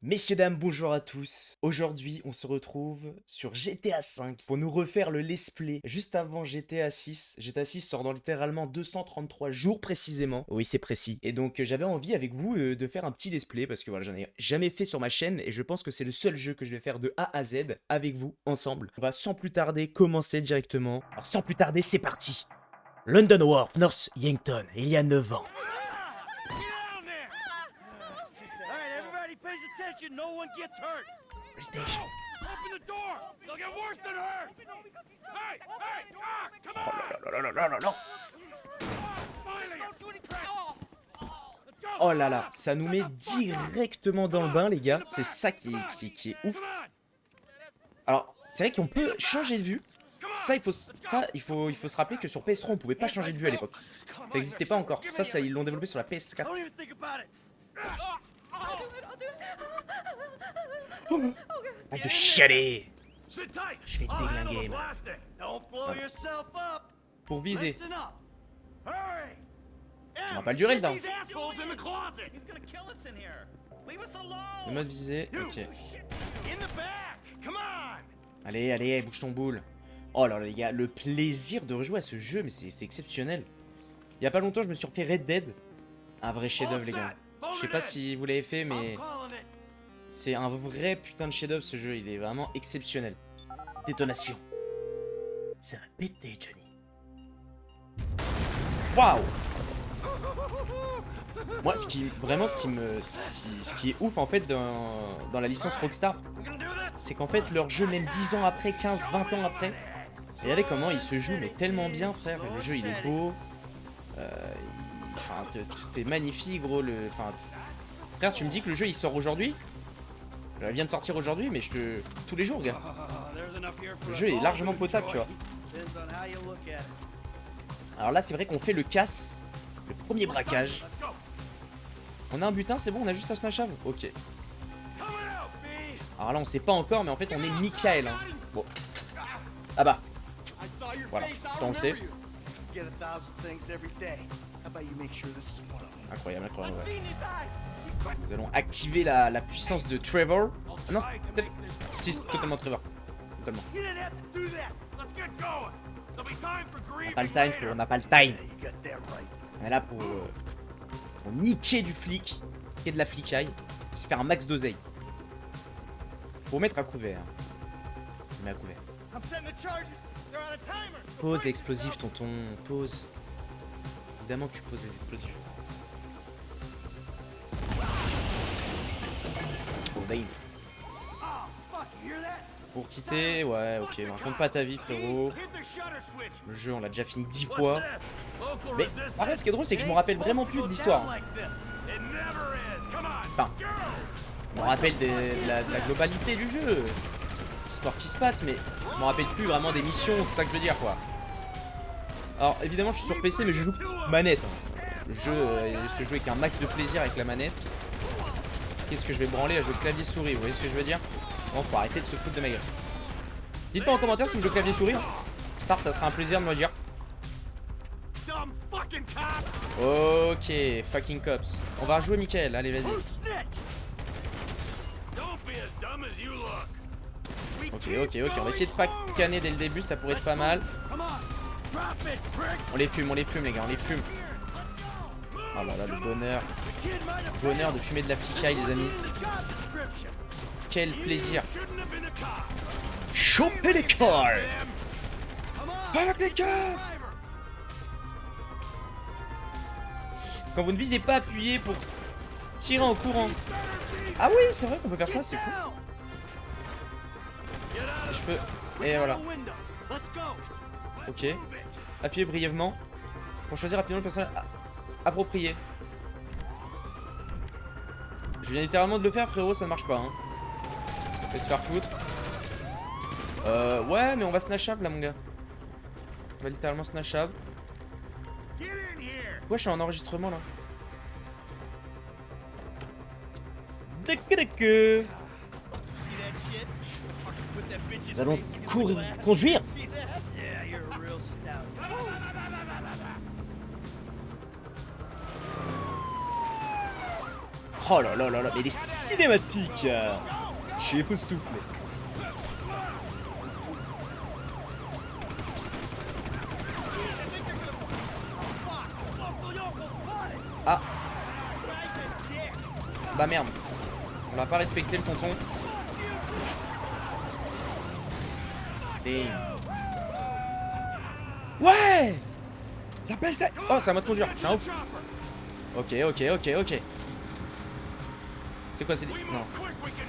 Messieurs, dames, bonjour à tous. Aujourd'hui, on se retrouve sur GTA V pour nous refaire le let's play. Juste avant GTA 6, GTA 6 sort dans littéralement 233 jours précisément. Oui, c'est précis. Et donc, j'avais envie avec vous de faire un petit let's play parce que voilà, j'en ai jamais fait sur ma chaîne et je pense que c'est le seul jeu que je vais faire de A à Z avec vous ensemble. On va sans plus tarder commencer directement. Alors, sans plus tarder, c'est parti. London Wharf, North Yankton, il y a 9 ans. Alright, everybody pays attention. No one gets hurt. PlayStation. Open the door. They'll get worse than hurt. Hey, hey, come Oh on. là là là là là là. Finally. Let's go. Oh là là, ça nous met directement dans le bain, les gars. C'est ça qui est ouf. Come on. Alors, c'est vrai qu'on peut changer de vue. Ça, il faut se rappeler que sur PS3, on pouvait pas changer de vue à l'époque. Ça n'existait pas encore. Ça, ils l'ont développé sur la PS4. Don't even think about it. Bande de chialés. Sit tight. Je vais te I'll déglinguer, handle the man. blasting. Don't blow yourself up. Pour viser. Listen up. Hurry. On va pas le durer, le down. These assholes in the closet. He's gonna kill us in here. Leave us Le alone. mode visé, You. ok. In the back. Come on. Allez, allez, bouge ton boule. Oh là là, les gars, le plaisir de rejouer à ce jeu, mais c'est exceptionnel. Il y a pas longtemps, je me suis refait Red Dead. Un vrai chef-d'œuvre, les gars. Je sais pas si vous l'avez fait, mais I'm calling it. c'est un vrai putain de chef-d'œuvre ce jeu. Il est vraiment exceptionnel. Détonation. Ça va péter, Johnny. Waouh. Moi, ce qui est ouf en fait dans la licence Rockstar, We're gonna do this. c'est qu'en fait leur jeu, même 10 ans après, 15, 20 ans après, regardez comment il se joue mais tellement bien, frère. Le jeu il est beau. Enfin, tout est magnifique, gros. Frère, tu me dis que le jeu il sort aujourd'hui? Il vient de sortir aujourd'hui, mais tous les jours, gars. There's enough here for Le us jeu est all largement to potable, enjoy. tu vois. Depends on how you look at it. Alors là, c'est vrai qu'on fait le casse, le premier braquage. Let's go. On a un butin, c'est bon, on a juste à snashave. Ok. Coming out, B. Alors là, on sait pas encore, mais en fait, on est Michael. Hein. Bon. Ah bah, I saw your voilà. face. Ça, on le sait. Get 1000 things every day. How about you make sure this is one of them? Incroyable, incroyable. I've Ouais. seen these eyes. Nous allons activer la puissance de Trevor. Ah non, c'est peut-être... Si, c'est totalement Trevor. Totalement. You didn't have to do that. Let's get going. There'll be time for On grieving n'a pas le time, later. frérot, on n'a pas le time. You got that right. On est là pour niquer du flic, et de la flicaille, se faire un max d'oseille. Faut mettre à couvert. Je mets à couvert. I'm setting the charges. They're on a timer. Pose l'explosif, tonton. Pose. Évidemment que tu poses des explosifs. Oh, damn. Oh, fuck, you hear that? Pour quitter, ouais, ok. On raconte pas ta vie, frérot. Hit the shutter switch. Le jeu, on l'a déjà fini 10 What's fois. this? Local Mais resistance. par contre, ce qui est drôle, c'est que je me It rappelle ain't vraiment supposed plus de to go l'histoire. down like this. It never is. Come on, Enfin, go. je me rappelle de la globalité du jeu. L'histoire qui se passe, mais je me rappelle plus vraiment des missions, c'est ça que je veux dire, quoi. Alors, évidemment, je suis sur PC, mais je joue manette. Hein. Le jeu se joue avec un max de plaisir avec la manette. Qu'est-ce que je vais branler à jouer clavier souris, vous voyez ce que je veux dire? Bon, faut arrêter de se foutre de ma gueule. Dites-moi en commentaire si vous jouez clavier souris. Ça sera un plaisir de me le dire. Dumb fucking cops. Ok, fucking cops. On va rejouer Michael, allez, vas-y. Who snitched? Don't be as dumb as you look. We Ok, keep ok, on va going essayer de pas forward. canner dès le début, ça pourrait être pas mal. Come on. Drop it, prick. On les fume, les gars, on les fume. Oh là là, le bonheur. The kid might have Bonheur de fumer de la flicaille, les amis. in the job description. Quel plaisir. Shouldn't have been a cop. Choper les cars. Come on. Fuck les keufs. Driver. Quand vous ne visez pas, appuyez pour tirer en courant. Ah oui, c'est vrai qu'on peut faire ça, c'est fou. Down. Get out of Je peux... Et the voilà. window. Let's go. Ok. Appuyez brièvement pour choisir rapidement le personnage approprié. Je viens littéralement de le faire, frérot, ça ne marche pas. Hein. On va se faire foutre. Ouais, mais on va snashab là, mon gars. On va littéralement snashab. Get in here. Pourquoi je suis en enregistrement là? See that shit? Put that bitch's Nous allons face in the courir, glass. conduire. See that? Yeah, you're a real stout. Oh là là là là, mais les cinématiques j'ai époustouflé. Ah. Bah merde. On va pas respecter le tonton. Ouais. Ça s'appelle ça. Oh, c'est à moi de conduire. Je suis un ouf. Ok, ok, ok, ok. C'est quoi, c'est... Non.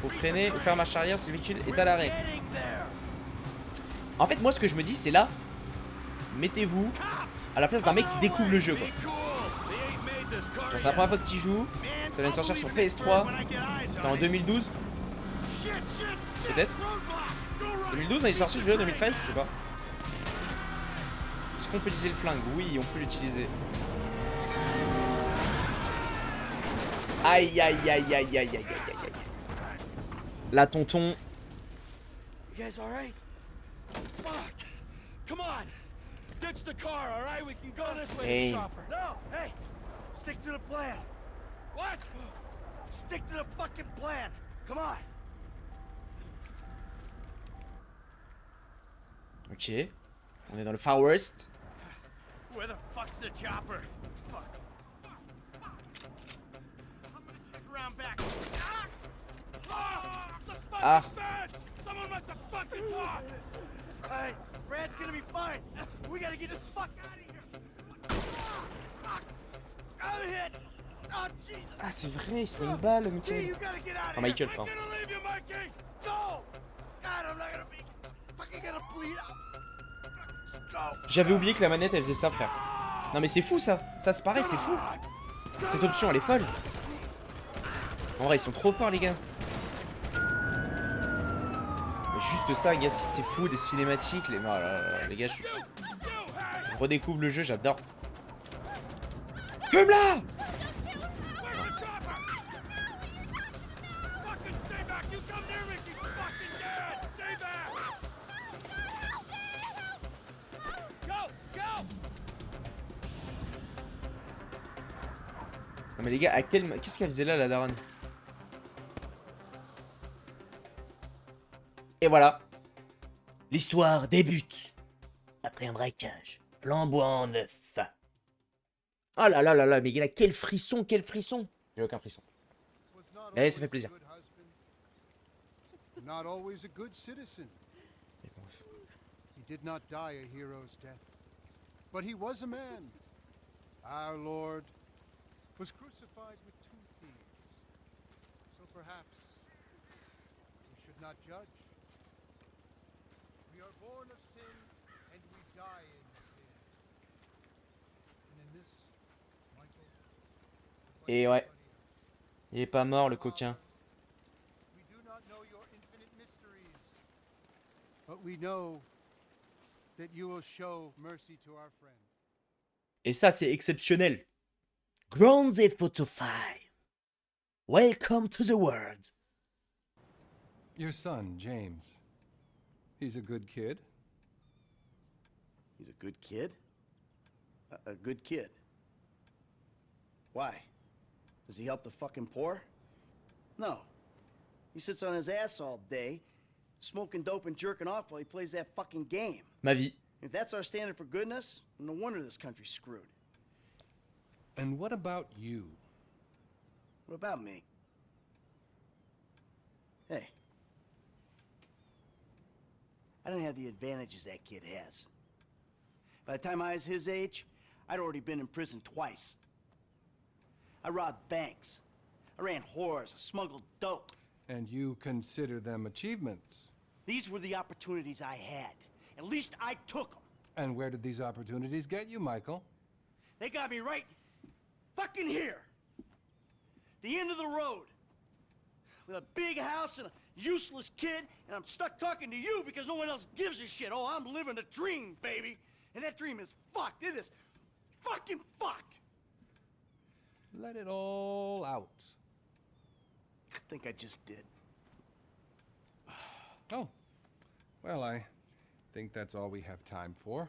Faut freiner ou faire marche arrière si le véhicule est à l'arrêt. En fait, moi, ce que je me dis, c'est là, mettez-vous à la place d'un mec qui découvre le jeu, quoi. Genre, c'est la première fois que tu joues. Ça vient de sortir sur PS3. C'était en 2012. Peut-être 2012, il est sorti le jeu, 2013, je sais pas. Est-ce qu'on peut utiliser le flingue? Oui, on peut l'utiliser. Aïe, aïe, aïe, aïe, aïe, aïe, aïe, aïe. Là, tonton. You guys all right? Fuck! Come on! Ditch the car, all right? We can go this way Hey. to the chopper. No! Hey! Stick to the plan. What? Stick to the fucking plan. Come on. Ok. On est dans le Far West. Where the fuck's the chopper? Fuck. I'm gonna check around back. The fucking Ah. bed! Someone must have fucking talked! Hey, Brad's gonna be fine. We gotta get the fuck out of here. Fuck. I'm hit. Oh, Jesus. Ah, c'est vrai, il se prend une balle, Hey, Michael. you gotta get out of Oh, here. Michael, I'm pardon. gonna leave you, Mikey. Go. God, I'm not gonna be fucking gonna bleed out. Go. J'avais oublié que la manette, elle faisait ça, frère. Non, mais c'est fou, ça. Ça, c'est pareil, c'est fou. Cette option, elle est folle. En vrai, ils sont trop forts, les gars. Mais juste ça, gars, c'est fou, des cinématiques. Les... Oh là là, les gars, je redécouvre le jeu, j'adore. Fume-la! Fucking stay back. You come near me, she's fucking dead. Stay back. Go, go. Non, mais les gars, à quel... Qu'est-ce qu'elle faisait là, la daronne? Et voilà. L'histoire débute. Après un braquage. Flamboyant neuf. Oh là là là là, mais gars, quel frisson, quel frisson. J'ai aucun frisson. Eh, ça fait plaisir. Not always a good citizen. He did not die a hero's death, but he was a man. Our Lord was crucified with two thieves. So perhaps we should not judge. We are born of sin and we die in sin. And in this, Michael, is like Et ouais. everybody else. Il est pas mort, le coquin. We do not know your infinite mysteries, but we know that you will show mercy to our friend. Et ça, c'est exceptionnel. Grand Theft Auto 5. Welcome to the world. Your son, James. He's a good kid. He's a good kid? A good kid? Why? Does he help the fucking poor? No. He sits on his ass all day, smoking dope and jerking off while he plays that fucking game. Ma vie. If that's our standard for goodness, no wonder this country's screwed. And what about you? What about me? Hey. I don't have the advantages that kid has. By the time I was his age, I'd already been in prison twice. I robbed banks. I ran whores. I smuggled dope. And you consider them achievements. These were the opportunities I had. At least I took them. And where did these opportunities get you, Michael? They got me right fucking here. The end of the road. With a big house and a useless kid, and I'm stuck talking to you because no one else gives a shit. Oh, I'm living a dream, baby. And that dream is fucked. It is fucking fucked. Let it all out. I think I just did. Oh. Well, I think that's all we have time for.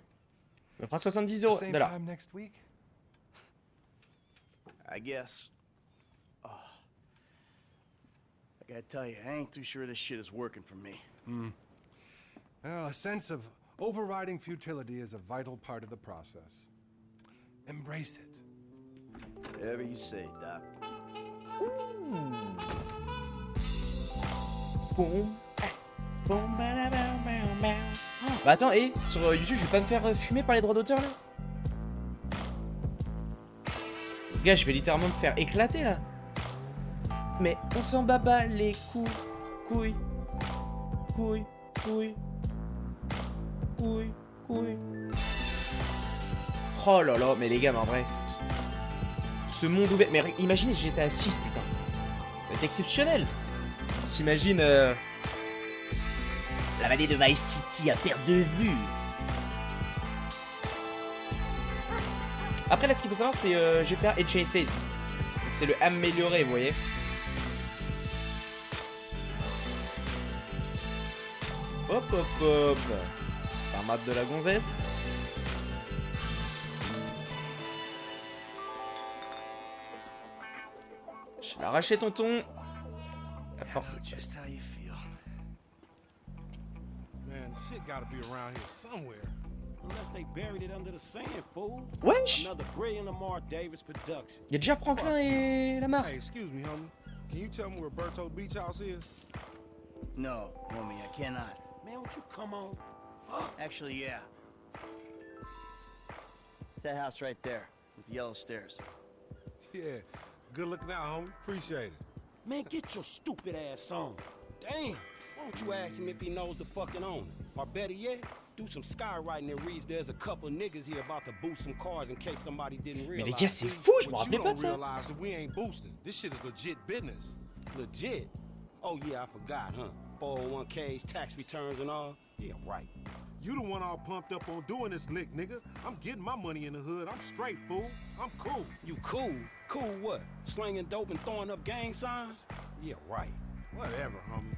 Je me prends 70 Same $. time next week? I guess. Oh, gotta tell you, I ain't too sure this shit is working for me. Well, a sense of overriding futility is a vital part of the process. Embrace it. Whatever you say, Doc. Boum. Boum, badabam, bam, bam. Bah attends, et sur YouTube, je vais pas me faire fumer par les droits d'auteur là? Gars, je vais littéralement me faire éclater là. Mais on s'en bat pas les couilles. Couilles. Couilles. Couilles. Couilles. Couilles. Oh là là, mais les gars, mais en vrai. Ce monde ouvert. Mais imaginez si j'étais à 6, putain. Ça va être exceptionnel. On s'imagine la vallée de Vice City à perte de vue. Après là, ce qu'il faut savoir, c'est GTA HSA. Donc c'est le amélioré, vous voyez. Hop hop hop. Ça mate de la gonzesse. Je l'ai arraché, tonton. La force est Just how you feel. Man, shit gotta be around here somewhere. Unless they buried it under the sand, fool. Wesh. Another brilliant Lamar Davis production. Y'a déjà Franklin et Lamar. Hey, excuse me, homie. Can you tell me where Berto Beach House is? No, homie, I cannot. Man, won't you come on? Fuck. Actually, yeah. It's that house right there with the yellow stairs. Yeah. Good looking out, homie. Appreciate it. Man, get your stupid ass on. Damn. Why don't you ask him if he knows the fucking owner? Or better yet, do some skywriting that reads there's a couple niggas here about to boost some cars in case somebody didn't Mais realize. les gars, c'est fou, je me But rappelais you pas de don't ça. realize that we ain't boosting. This shit is legit business. Legit. Oh yeah, I forgot, huh? 401ks, tax returns and all. Yeah, right. You the one all pumped up on doing this lick, nigga. I'm getting my money in the hood. I'm straight, fool. I'm cool. You cool? Cool what? Slinging dope and throwing up gang signs? Yeah, right. Whatever, homie.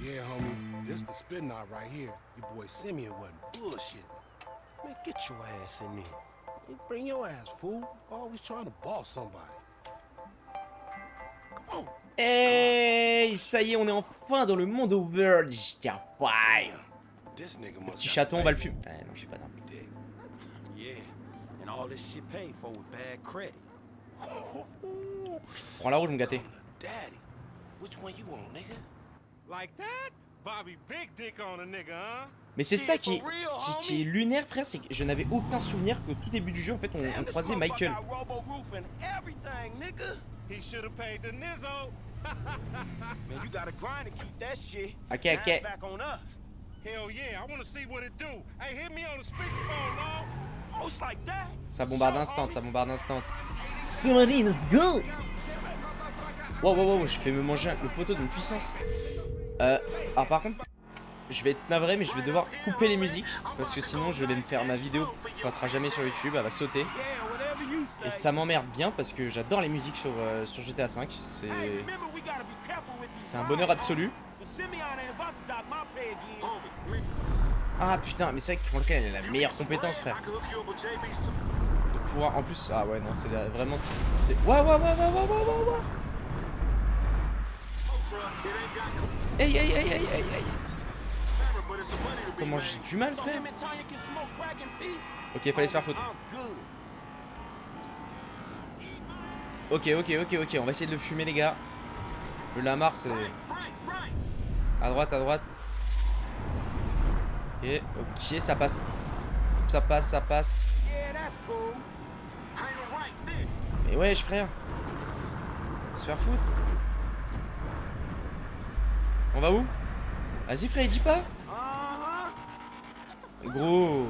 Yeah, homie. This the spin knot right here. Your boy Simeon wasn't bullshitting. Man, get your ass in there. Hey, bring your ass, fool. Always trying to boss somebody. Come on. Hey, ça y est, on est enfin dans le monde ouvert du GTA 5. This nigga Le must petit got chaton, a on va le baby fumer. Ah non, je suis pas d'arme. dick. Yeah, and all this shit paid for with bad credit. Prends la rouge, mon gâté. Daddy, which one you want, nigga? Like that? Bobby Big Dick on a nigga, huh? Mais c'est ça qui est lunaire, frère, c'est que je n'avais aucun souvenir qu'au tout début du jeu, en fait, on Damn, this croisait Michael. motherfucker got robo roof and everything, nigga. He should have paid the nizzo. Man, you gotta grind to keep that shit. Okay, Now okay. it's back on us. Hell yeah, I want to see what it do. Hey, hit me on the speakerphone, Lord. Oh, it's like that. Ça bombarde instant, ça bombarde instant. Somebody, let's go! Wow, wow, wow, j'ai fait me manger le poteau d'une puissance. Alors par contre, je vais être navré, mais je vais devoir couper les musiques. Parce que sinon, je vais me faire ma vidéo, qui passera jamais sur YouTube, elle va sauter. Yeah, whatever you say. Et ça m'emmerde bien parce que j'adore les musiques sur GTA 5. Hey, remember, we gotta be careful with these C'est un bonheur absolu. But Simeon ain't about to dock my pay again. Ah putain, mais c'est vrai que Franklin, elle a la meilleure compétence, frère. De pouvoir, en plus, ah ouais, non, c'est vraiment, c'est... Waouh, waouh, waouh, waouh, waouh, waouh, waouh. Hey, hey, hey, hey, hey, hey. Comment j'ai du mal, So frère? him and Tanya can smoke crack in peace. Ok, fallait se faire foutre. I'm good. Ok, on va essayer de le fumer, les gars. Le Lamar, c'est... À droite, à droite. Ok, ok, ça passe. Ça passe, ça passe. Yeah, that's cool. Mais wesh, frère. Se faire foutre. On va où? Vas-y, frère, il dit pas. Gros.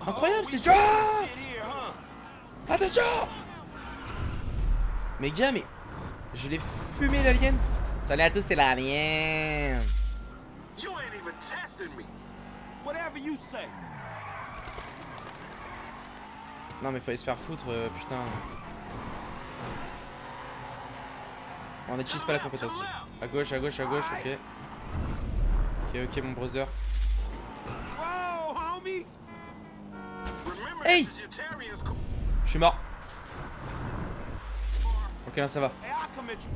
Incroyable, c'est ça. Shit here, huh? Attention. Mais gars, mais... Je l'ai fumé, l'alien. Salut à tous, c'est l'alien. You ain't even testing me. Whatever you say. Non, mais fallait se faire foutre, putain. On n'utilise pas la compétence. À gauche, à gauche, à gauche, ok. Ok, mon brother. Whoa, homie. Hey! Je suis mort. Ok, là ça va. Hey, I come at you.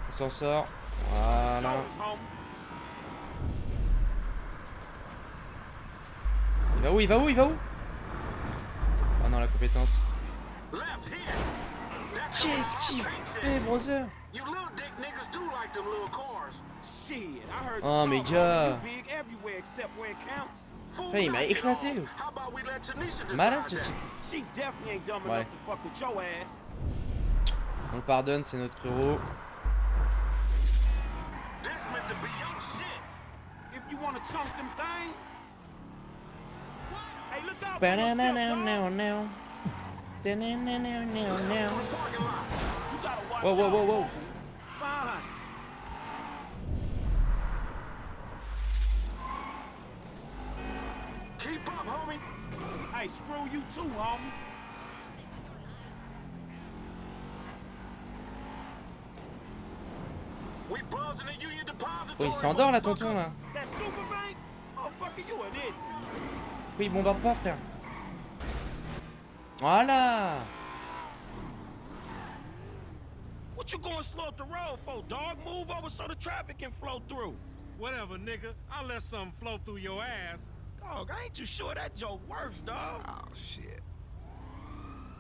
On s'en sort. Voilà. Shoulders, homie. Il va où? Il va où? Il va où? Ah non, la compétence. Left here. That's Qu'est-ce qu'il fait, brother? you little dick niggas do like them little cars. Shit, I heard Oh, you mais talk, gars. homie. You big everywhere except where it counts. Fool, Hey, il m'a knock it éclaté. off. How about we let Tanisha decide Malade ce that? type. She definitely ain't dumb Ouais. enough to fuck with your ass. On le pardonne, c'est notre frérot. This meant to be your shit. If you wanna chunk them things. Hey, look out for Ba-na-na-na-na-na. yourself, Da-na-na-na-na-na. dog. You gotta watch Whoa, whoa, out. whoa, whoa. Fine. Keep up, homie. Hey, screw you too, homie. We buzzing the Union Depository. Oh, il s'endort là, tonton là. That super bank? Motherfucker, you an idiot. Oui, il bombarde pas, frère. Voilà. What you going slow up the road for, dog? Move over so the traffic can flow through. Whatever, nigga. I'll let something flow through your ass. Dog, I ain't too sure that joke works, dog. Oh shit.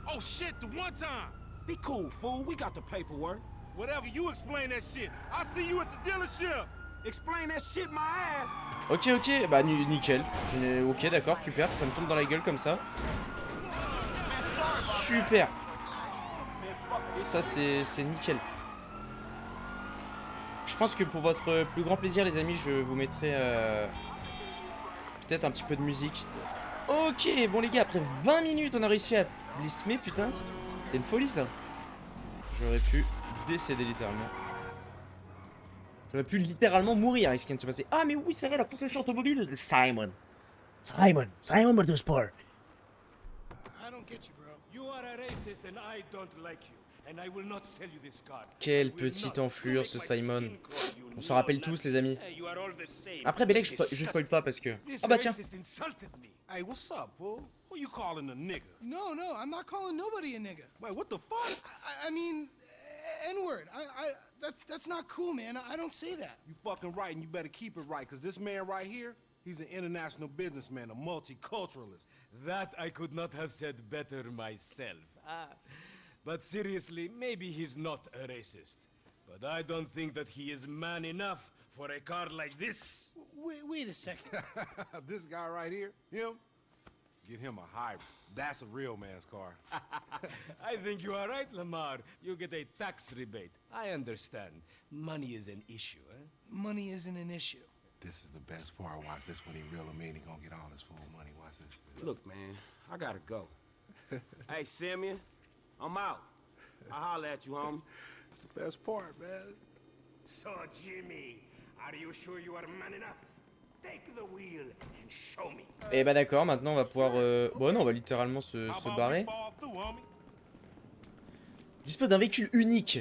Oh, shit, the one time. Be cool, fool. We got the paperwork. Whatever, you explain that shit. I'll see you at the dealership. Explain that shit my ass. Ok, ok, bah nickel. Ok, d'accord, super, ça me tombe dans la gueule comme ça. Man, sorry about Super. Man, fuck this. Ça, c'est nickel. Je pense que pour votre plus grand plaisir, les amis, je vous mettrai peut-être un petit peu de musique. Ok, bon les gars, après 20 minutes, on a réussi à les semer, putain. C'est une folie, ça. J'aurais pu décéder littéralement. J'aurais pu littéralement mourir avec ce qui vient de se passer. Ah mais oui, c'est vrai, la concession automobile. Simon Motorsport. I don't get you, bro. You are a racist and I don't like you. And I will not sell you this car. Quelle petite enflure, ce Simon. On s'en rappelle tous, les amis. Hey, you are all the same. Après, Belek, je spoil pas parce que... This Ah bah tiens. racist insulted me. Hey, what's up, fool? Who you calling a nigga? No, no, I'm not calling nobody a nigga. Wait, what the fuck? I mean, N-word. That's not cool, man. I don't say that. You fucking right, and you better keep it right, because this man right here, he's an international businessman, a multiculturalist. That I could not have said better myself. But seriously, maybe he's not a racist. But I don't think that he is man enough for a car like this. Wait a second. This guy right here, him, get him a hybrid. That's a real man's car. I think you are right, Lamar. You get a tax rebate. I understand. Money is an issue, eh? Money isn't an issue. This is the best part. Watch this when he reel him in. He gonna get all his full money. Watch this. Look, man, I gotta go. Hey, Simeon, I'm out. I'll holler at you, homie. It's the best part, man. So, Jimmy, are you sure you are man enough? Take the wheel and show me. Et bah d'accord, maintenant on va pouvoir... Bon non, on va littéralement se How about barrer. we fall through, homie? Dispose d'un véhicule unique.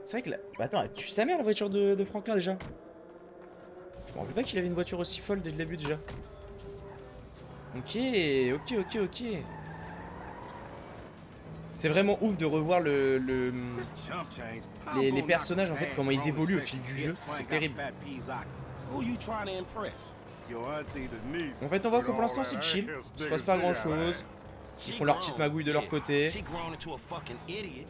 C'est vrai que la... Bah attends, elle tue sa mère la voiture de Franklin déjà. Je me rappelle pas qu'il avait une voiture aussi folle dès le début déjà. Ok. C'est vraiment ouf de revoir This chump change. les personnages en fait, comment ils évoluent au fil du jeu. C'est terrible. Who you trying to impress? Your auntie Denise. En fait, on voit que pour l'instant c'est chill. Il se passe pas grand chose. Ils font leur petite magouille de leur côté. She grown into a fucking idiot.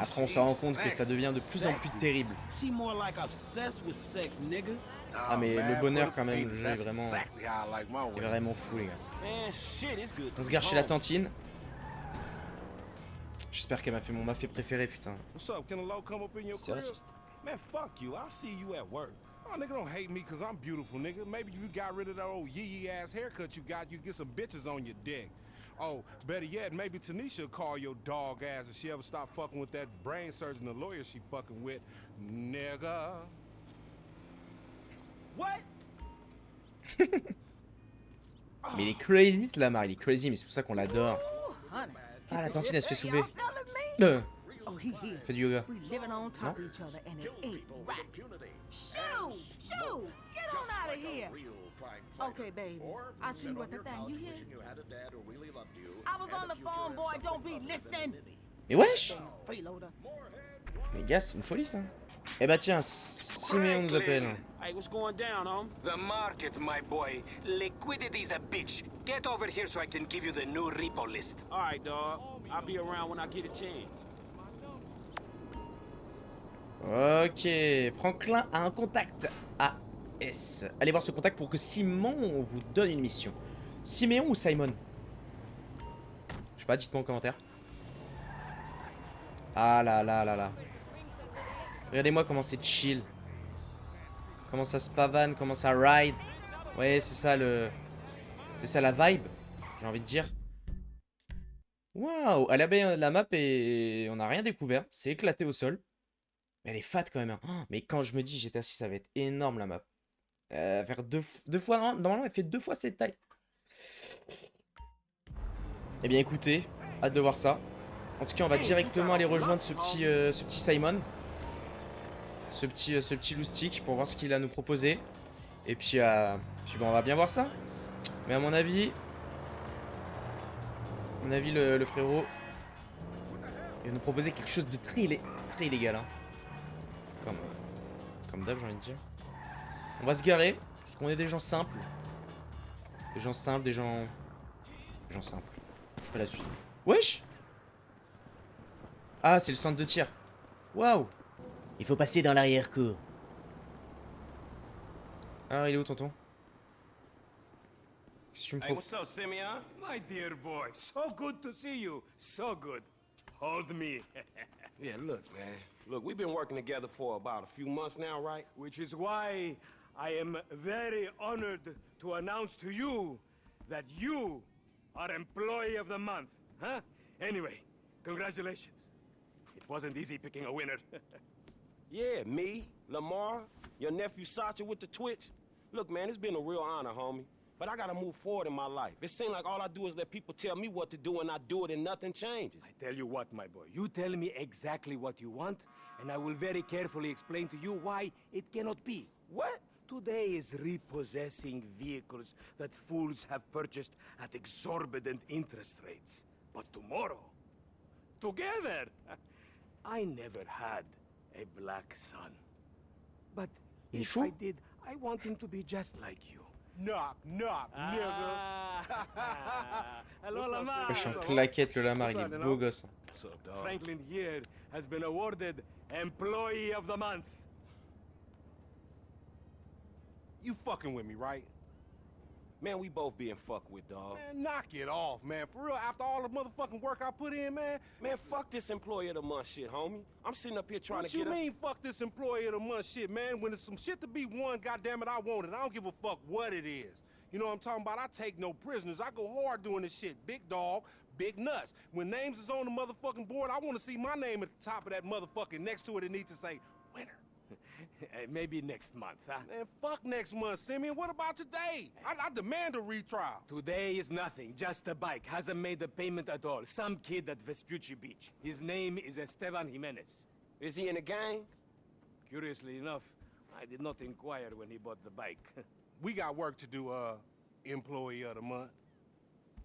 Après, on se rend compte que ça devient de plus en plus terrible. She more like obsessed with sex, nigga. Ah, mais le bonheur quand même, le jeu est vraiment fou, les gars. Man, shit, it's good. On se gare chez la tantine. J'espère qu'elle m'a fait mon mafé préféré, putain. What's up? Can a low come up in your C'est crib? raciste. Man, fuck you. I'll see you at work. Oh, nigga, don't hate me because I'm beautiful, nigga. Maybe you got rid of that old yee ass haircut you got, you get some bitches on your dick. Oh, better yet, maybe Tanisha will call your dog ass if she ever stop fucking with that brain surgeon, the lawyer she fucking with, nigga. What? Mais il est crazy, ce Lamar, il est crazy, mais c'est pour ça qu'on l'adore. Ah, la tantine, elle se fait soulever. Oh, he here. Fait du yoga. We living on top of each other and it ain't right. Shoo! Shoo! Get on out of here! Okay, baby. I see you at the thing. You hear? I was on the phone, boy. Don't be listening. Mais wesh! Freeloader. Les gars, c'est une folie ça. Eh bah tiens, Siméon nous appelle. Hey, what's going down, homie? The market, my boy. Liquidity's a bitch. Get over here so I can give you the new repo list. All right, dog. I'll be around when I get a chance. Ok, Franklin a un contact AS. Allez voir ce contact pour que Simon vous donne une mission. Siméon ou Simon? Je sais pas, dites-moi en commentaire. Ah là là là là. Regardez-moi comment c'est chill. Comment ça se pavane, comment ça ride. Ouais, c'est ça le... C'est ça la vibe, j'ai envie de dire. Waouh, à la map et on n'a rien découvert. C'est éclaté au sol. Mais elle est fat quand même. Hein. Oh, mais quand je me dis GTA 6, ça va être énorme la map. Faire deux fois... Normalement, elle fait 2 fois cette taille. Eh bien écoutez, hâte de voir ça. En tout cas, on va directement aller rejoindre ce petit Simon. Ce petit loustic pour voir ce qu'il a à nous proposer. Et puis, bon, on va bien voir ça. Mais à mon avis... le frérot... il va nous proposer quelque chose de très illégal. Hein. Comme d'hab, j'ai envie de dire. On va se garer, parce qu'on est des gens simples. Des gens simples. Des gens simples. Pas la suite. Wesh! Ah, c'est le centre de tir. Waouh! Il faut passer dans l'arrière-cour. Ah, il est où, tonton? Qu'est-ce que tu me Hey, proposes? what's up, Simeon? My dear boy, so good to see you. So good. Hold me. Yeah, look, man. Look, we've been working together for about a few months now, right? Which is why I am very honored to announce to you that you are Employee of the Month. Huh? Anyway, congratulations. It wasn't easy picking a winner. Yeah, me, Lamar, your nephew Sacha with the Twitch. Look, man, it's been a real honor, homie. But I gotta move forward in my life. It seems like all I do is let people tell me what to do and I do it and nothing changes. I tell you what, my boy. You tell me exactly what you want, and I will very carefully explain to you why it cannot be. What? Today is repossessing vehicles that fools have purchased at exorbitant interest rates. But tomorrow, together, I never had a black son. But Il est if fou. I did, I want him to be just like you. Knock, knock, nigga. Hello, What's up, Lamar. Je suis en claquette, le Lamar, il est What's up, beau gosse. What's up, dog? Franklin here has been awarded Employee of the Month. You fucking with me, right? Man, we both being fucked with, dog. Man, knock it off, man. For real, after all the motherfucking work I put in, man. Man, fuck this Employee of the Month shit, homie. I'm sitting up here trying What to you get mean, fuck this Employee of the Month shit, man? When there's some shit to be won, goddammit, I want it. I don't give a fuck what it is. You know what I'm talking about? I take no prisoners. I go hard doing this shit. Big dog, big nuts. When names is on the motherfucking board, I want to see my name at the top of that motherfucking next to it. It needs to say, winner. Maybe next month, huh? Man, fuck next month, Simeon. What about today? I demand a retrial. Today is nothing, just a bike. Hasn't made a payment at all. Some kid at Vespucci Beach. His name is Esteban Jimenez. Is he in the gang? Curiously enough, I did not inquire when he bought the bike. We got work to do, Employee of the Month.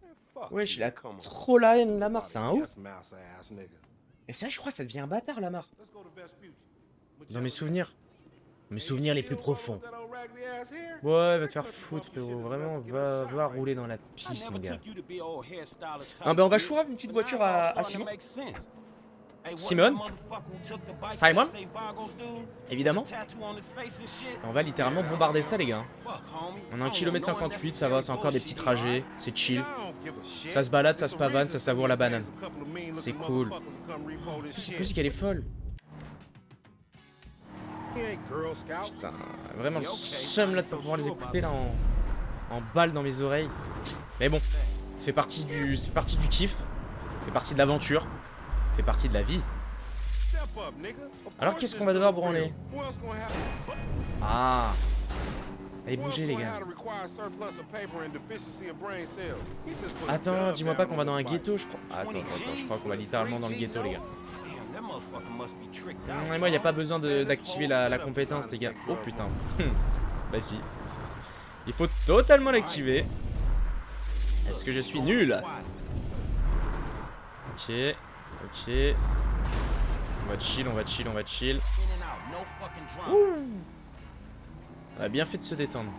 Man, fuck Wesh, you. il a Come on. trop la haine, Lamar, c'est un ouf. Yes, mouse ass nigga. Et ça, je crois que ça devient un bâtard, Lamar. Let's go to Vespucci. Dans mes souvenirs. Mes souvenirs les plus profonds. Ouais, Ouais, va te faire foutre, frérot. Vraiment, va rouler dans la I pisse, mon never gars. took you to be old hairstylist type Ah, ben, on va bitch, choisir une petite but now voiture it's all à starting Simon. to make sense. Hey, what Simon? that motherfucker who took the bike Simon? that say Vagos dude? Évidemment. Tattoo on his face and shit? On va littéralement bombarder ça, les gars. Fuck, homie. On a 1 I don't km know 58, ça va, c'est encore des petits trajets. C'est chill. Ça Ça se balade, ça se pavane, ça savoure la banane. C'est cool. Cette musique, elle est folle. Putain, vraiment le seum là de pas pouvoir les écouter là en balle dans mes oreilles. Mais bon, ça fait partie du kiff, ça fait partie de l'aventure, ça fait partie de la vie. Alors qu'est-ce qu'on va devoir branler? Ah, allez bouger les gars. Attends, dis-moi pas qu'on va dans un ghetto, je crois. Attends, je crois qu'on va littéralement dans le ghetto les gars. Damn, that motherfucker must be tricked out. Et moi, il n'y a pas besoin d'activer la compétence, les gars. Oh putain. Bah si. Il faut totalement l'activer. Est-ce que je suis nul? Ok. Ok. On va chill, on va chill, on va chill. In and out, no fucking drama. On a bien fait de se détendre.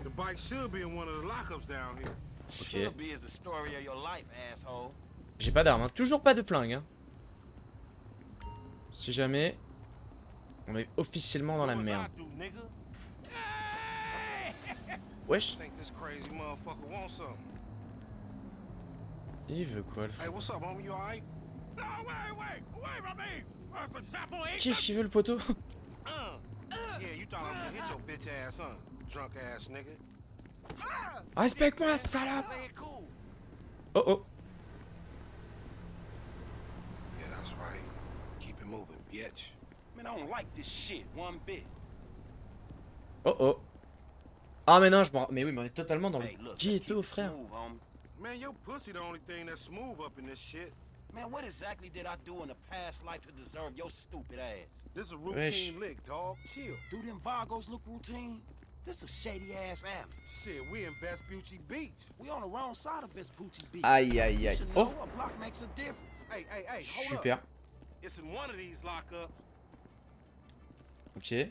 The bike should be in one of the lockups down here. Ok. Should be is the story of your life, asshole. J'ai pas d'armes, hein. Toujours pas de flingue. Hein. Si jamais, on est officiellement dans la Do as I merde. do, nigga. Wesh. Think this crazy motherfucker wants something. Il veut quoi le Hey, frère? what's up, homie? You alright? No, wait from me! Qu'est-ce qu'il veut le poteau? Yeah, you thought I was gonna hit your bitch ass, huh? Drunk ass nigga. Respecte-moi, salope! Play it cool. Oh oh. Yeah, that's right. Keep it moving, bitch. Man, I don't like this shit one bit. Oh oh. Ah mais non, mais oui, mais on est totalement dans le Hey, look, let's keep ghetto, it frère. smooth, homie. Man, your pussy the only thing that's smooth up in this shit. Man, what exactly did I do in a past life to deserve your stupid ass? This is a Wesh. routine lick, dog. Chill. Do them Vagos look routine? This a shady ass alley. Shit, we in Vespucci Beach. We on the wrong side of Vespucci Beach. Aïe aïe You aïe. should Oh, know a block makes a difference. Hey, hold super. up. It's in one of these lockups. Ok.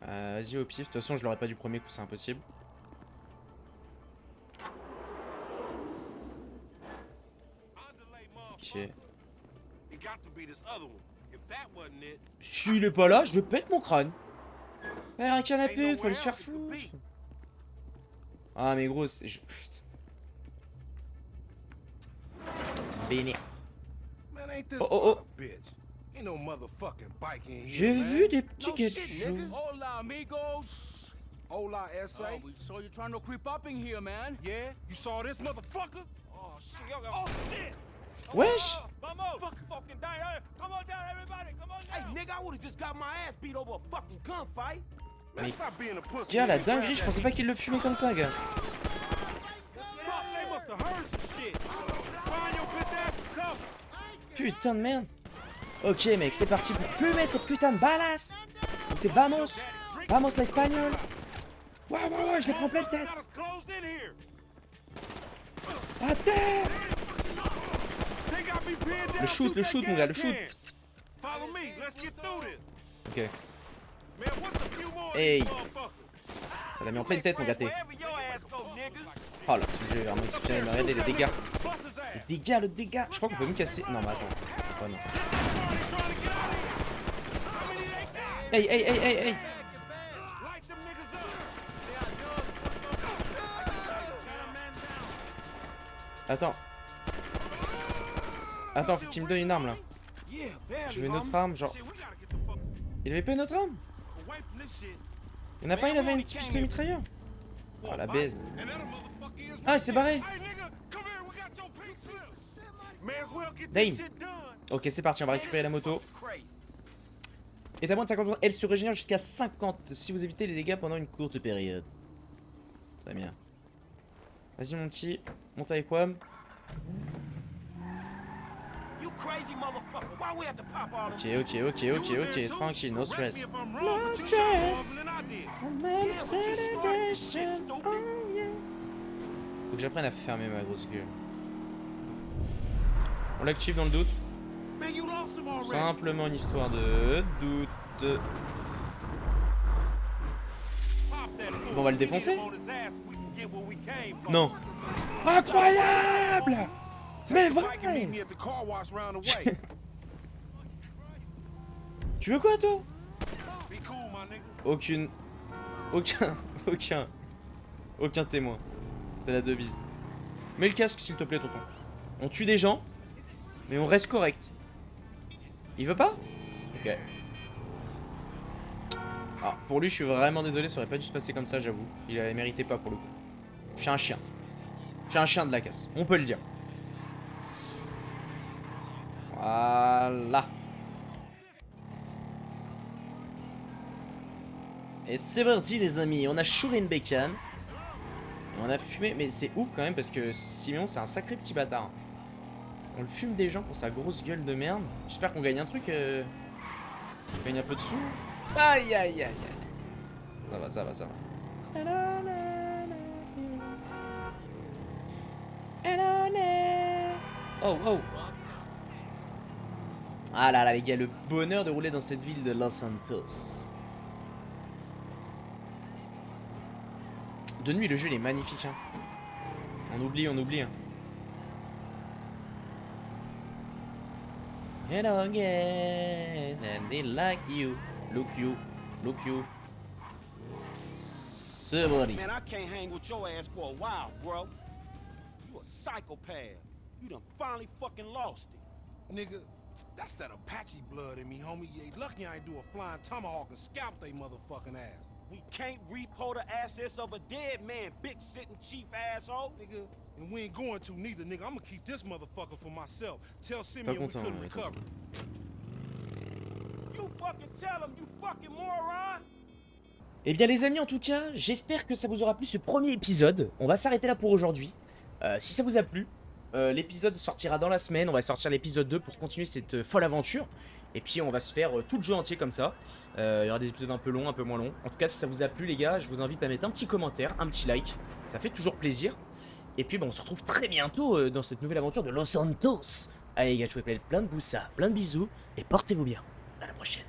Vas-y au pif. De toute façon, je l'aurais pas du premier coup, c'est impossible. Ok. It got to be this other one. If that wasn't it, S'il est pas là, je vais pète mon crâne. Un canapé, faut le se faire foutre. Ah mais gros, c'est... Putain. Béné. man, ain't this Oh, oh, oh. mother bitch? Ain't no motherfucking bike in here. J'ai man. vu des petits No shit, gadgets. nigga. Hola, amigos. Hola, S.A. Oh, we saw you trying to creep up in here, man. Yeah, you saw this motherfucker? Oh, shit. Oh shit! Wesh. Vamos. Fucking down. Hey, come on down, everybody. Come on Hey, down. nigga, I would've just got my ass beat over a fucking gunfight. Man, Mais- stop being a pussy. Gars, la nigga. Grab dinguerie, je that pensais pas qu'il le fumait comme ça, gars. Fuck, they must have heard some shit. Find your bitch ass some cover. Putain de merde. Ok mec, c'est parti pour fumer cette putain de balasse. Donc c'est vamos. Vamos l'espagnol. Ouais, je les prends plein de tête. Got us closed in here. À terre. They got me pinned down. Le shoot, mon gars, le shoot. Follow me, let's get through this. Ok. Man, what's a few more of Hey. these motherfuckers? Ça l'a mis en pleine tête, mon gâté. Wherever your ass go, nigga. Oh là, ce jeu est vraiment exceptionnel. Mais regardez les dégâts. Bust his ass. Les dégâts, le dégât. Je crois qu'on peut même casser. Non, mais attends. Oh non. Hey. Light them niggas up. Attends, faut qu'il me donne une arme là. Yeah, barely, Je veux une autre homie. arme, genre. Shit, we gotta get the fuck Il avait pas une autre arme? away from this shit. Il y en a pas, il avait une petite pistolet mitrailleur. Oh la baise. And that motherfucker is Ah, il s'est barré. Hey nigga, come here, we got your pink slip. May as well get Damn. this shit done. Ok, c'est parti, on va récupérer la moto. Crazy. Et à moins de 50%, elle se régénère jusqu'à 50 si vous évitez les dégâts pendant une courte période. Très bien. Vas-y mon petit, monte avec Wam. You crazy motherfucker. Why we have to pop all them? Ok, tranquille, no stress. Correct me if I'm wrong, but you shot more of them than I did. Yeah, but you started this shit, stupid. Faut que j'apprenne à fermer ma grosse gueule. On l'active dans le doute. Man, you lost him already. Simplement une histoire de doute. Pop that fool. Bon, on va le défoncer. On his ass so we can get where we came from. Non. Incroyable! Mais Take the bike and meet vrai! me at the car wash round the way. Tu veux quoi toi? Be cool, my nigga. Aucun témoin. C'est la devise. Mets le casque s'il te plaît, tonton. On tue des gens, mais on reste correct. Il veut pas? Ok. Alors, pour lui, je suis vraiment désolé, ça aurait pas dû se passer comme ça, j'avoue. Il méritait pas pour le coup. Je suis un chien. Je suis un chien de la casse, on peut le dire. Voilà. Et c'est parti les amis, on a chouré une bécane. Et on a fumé, mais c'est ouf quand même parce que Simeon c'est un sacré petit bâtard. On le fume des gens pour sa grosse gueule de merde. J'espère qu'on gagne un truc. On gagne un peu de sous. Aïe aïe aïe aïe. Ça va. Oh. Ah là là les gars, le bonheur de rouler dans cette ville de Los Santos. De nuit le jeu il est magnifique hein. On oublie hein. Hello again, and they like you. Look you. Somebody. Man, I can't hang with your ass for a while, bro. You a psychopath. You done finally fucking lost it. Nigga, that's that Apache blood in me, homie. You ain't lucky I ain't do a flying tomahawk and scalp they motherfucking ass. We can't repo the assets of a dead man, big sitting chief asshole. Nigga, and we ain't going to neither, nigga. I'm gonna keep this motherfucker for myself. Tell Simeon we couldn't recover. You fucking tell him, you fucking moron. Eh bien les amis, en tout cas, j'espère que ça vous aura plu ce premier épisode. On va s'arrêter là pour aujourd'hui. Si ça vous a plu, l'épisode sortira dans la semaine. On va sortir l'épisode 2 pour continuer cette folle aventure. Et puis on va se faire tout le jeu entier comme ça. Il y aura des épisodes un peu longs, un peu moins longs. En tout cas, si ça vous a plu les gars, je vous invite à mettre un petit commentaire, un petit like. Ça fait toujours plaisir. Et puis on se retrouve très bientôt dans cette nouvelle aventure de Los Santos. Allez les gars, je vous souhaite plein de boussas, plein de bisous. Et portez-vous bien. À la prochaine.